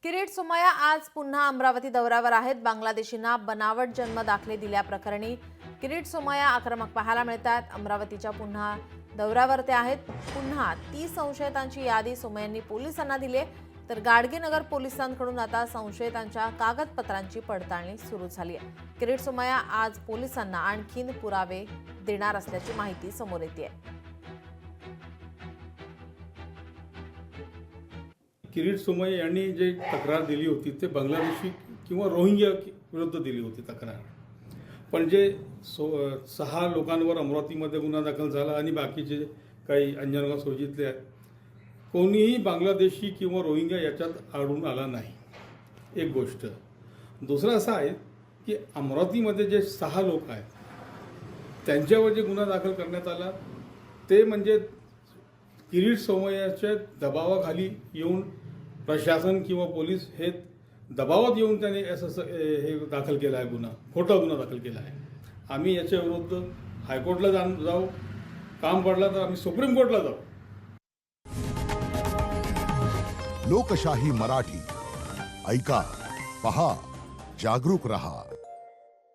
किरीट सोमय्या आज पुन्हा अमरावती दौऱ्यावर आहेत। बांगलादेशींना बनावट जन्म दाखले दिल्याप्रकरणी किरीट सोमय्या आक्रमक पाहायला मिळतात। अमरावतीच्या पुन्हा दौऱ्यावर ते आहेत। पुन्हा 30 संशयितांची यादी सोमय्यांनी पोलिसांना दिली, तर गाडगेनगर पोलिसांकडून आता संशयितांच्या कागदपत्रांची पडताळणी सुरू झाली आहे। किरीट सोमय्या आज पोलिसांना आणखीन पुरावे देणार असल्याची माहिती समोर येते आहे। किरीट सोमय्या यांनी जे तक्रार दिली होती ते बांगलादेशी किंवा रोहिंग्या विरुद्ध दिली होती तक्रार। पण जे 6 लोकांवर अमरावतीमध्ये गुन्हा दाखल झाला आणि बाकीचे काही अंजनगाव सोजितले आहेत, कोणीही बांगलादेशी किंवा रोहिंग्या याच्यात आढळून आला नाही। एक गोष्ट। दुसरं असं आहे की अमरावतीमध्ये जे 6 लोक आहेत त्यांच्यावर जे गुन्हा दाखल करण्यात आला ते म्हणजे किरीट सोमय्याच्या दबावाखाली येऊन प्रशासन किंवा पोलीस हे दबावात येऊन त्याने असं हे दाखल केला आहे, खोटा गुन्हा दाखल केला आहे। आम्ही याच्या विरुद्ध हायकोर्टला जाऊ, काम पडलं तर आम्ही सुप्रीम कोर्टला जाऊ। लोकशाही मराठी ऐका, पहा, जागरूक रहा।